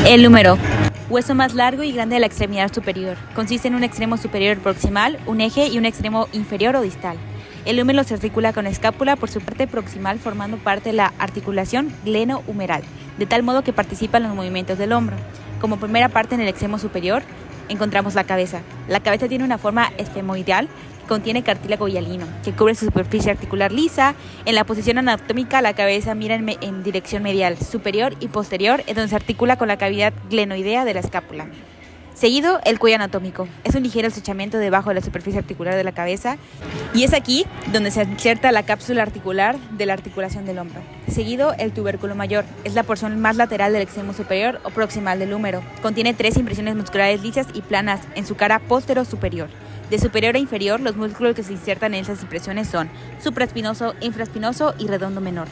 El húmero. Hueso más largo y grande de la extremidad superior. Consiste en un extremo superior proximal, un eje y un extremo inferior o distal. El húmero se articula con la escápula por su parte proximal, formando parte de la articulación glenohumeral, de tal modo que participa en los movimientos del hombro. Como primera parte en el extremo superior encontramos la cabeza. La cabeza tiene una forma esfemoidal, contiene cartílago hialino, que cubre su superficie articular lisa. En la posición anatómica, la cabeza mira en dirección medial, superior y posterior, en donde se articula con la cavidad glenoidea de la escápula. Seguido, el cuello anatómico. Es un ligero estrechamiento debajo de la superficie articular de la cabeza y es aquí donde se inserta la cápsula articular de la articulación del hombro. Seguido, el tubérculo mayor. Es la porción más lateral del extremo superior o proximal del húmero. Contiene 3 impresiones musculares lisas y planas en su cara postero-superior. De superior a inferior, los músculos que se insertan en esas impresiones son supraespinoso, infraespinoso y redondo menor.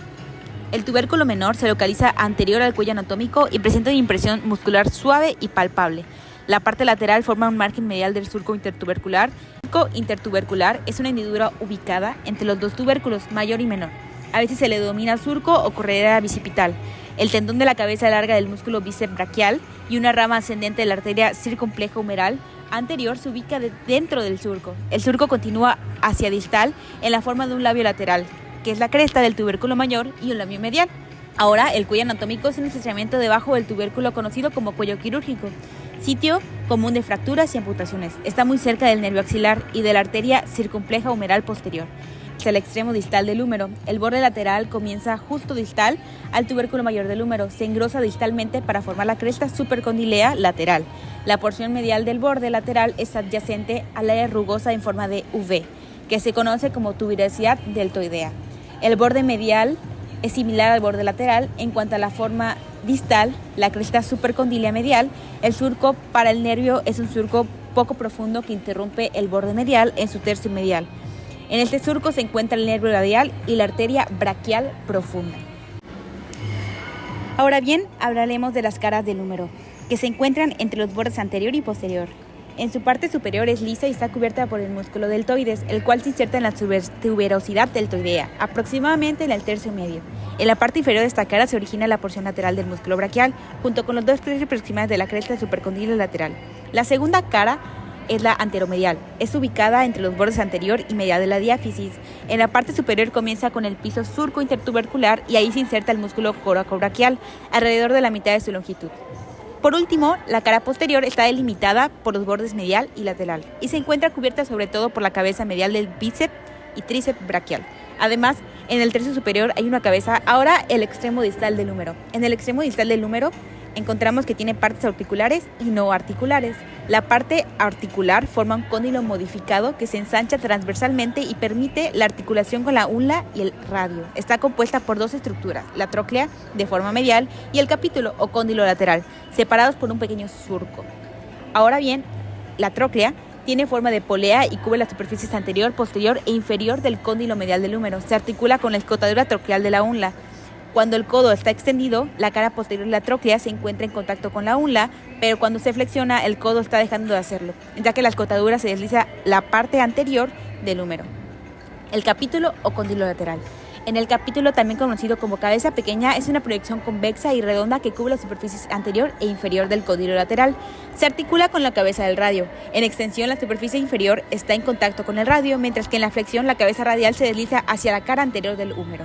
El tubérculo menor se localiza anterior al cuello anatómico y presenta una impresión muscular suave y palpable. La parte lateral forma un margen medial del surco intertubercular. El surco intertubercular es una hendidura ubicada entre los dos tubérculos, mayor y menor. A veces se le denomina surco o corredera bicipital. El tendón de la cabeza larga del músculo bíceps braquial y una rama ascendente de la arteria circunfleja humeral anterior se ubica dentro del surco. El surco continúa hacia distal en la forma de un labio lateral, que es la cresta del tubérculo mayor, y un labio medial. Ahora, el cuello anatómico es un estrechamiento debajo del tubérculo conocido como cuello quirúrgico, sitio común de fracturas y amputaciones. Está muy cerca del nervio axilar y de la arteria circunfleja humeral posterior. Es el extremo distal del húmero. El borde lateral comienza justo distal al tubérculo mayor del húmero. Se engrosa distalmente para formar la cresta supercondilea lateral. La porción medial del borde lateral es adyacente al área rugosa en forma de V, que se conoce como tuberosidad deltoidea. El borde medial es similar al borde lateral. En cuanto a la forma distal, la cresta supercondilea medial, el surco para el nervio es un surco poco profundo que interrumpe el borde medial en su tercio medial. En este surco se encuentra el nervio radial y la arteria braquial profunda. Ahora bien, hablaremos de las caras del húmero, que se encuentran entre los bordes anterior y posterior. En su parte superior es lisa y está cubierta por el músculo deltoides, el cual se inserta en la tuberosidad deltoidea, aproximadamente en el tercio medio. En la parte inferior de esta cara se origina la porción lateral del músculo braquial, junto con los dos tercios proximales de la cresta supercondilea lateral. La segunda cara es la anteromedial. Es ubicada entre los bordes anterior y medial de la diáfisis. En la parte superior comienza con el piso surco intertubercular y ahí se inserta el músculo coracobraquial, alrededor de la mitad de su longitud. Por último, la cara posterior está delimitada por los bordes medial y lateral y se encuentra cubierta sobre todo por la cabeza medial del bíceps y tríceps braquial. Además, en el tercio superior hay una cabeza. Ahora, el extremo distal del húmero. En el extremo distal del húmero encontramos que tiene partes articulares y no articulares. La parte articular forma un cóndilo modificado que se ensancha transversalmente y permite la articulación con la úlna y el radio. Está compuesta por dos estructuras, la tróclea de forma medial y el capítulo o cóndilo lateral, separados por un pequeño surco. Ahora bien, la tróclea tiene forma de polea y cubre las superficies anterior, posterior e inferior del cóndilo medial del húmero. Se articula con la escotadura troquial de la úlna. Cuando el codo está extendido, la cara posterior de la tróclea se encuentra en contacto con la úlna, pero cuando se flexiona, el codo está dejando de hacerlo, ya que la escotadura se desliza la parte anterior del húmero. El capítulo o cóndilo lateral. En el capítulo, también conocido como cabeza pequeña, es una proyección convexa y redonda que cubre las superficies anterior e inferior del cóndilo lateral. Se articula con la cabeza del radio. En extensión, la superficie inferior está en contacto con el radio, mientras que en la flexión, la cabeza radial se desliza hacia la cara anterior del húmero.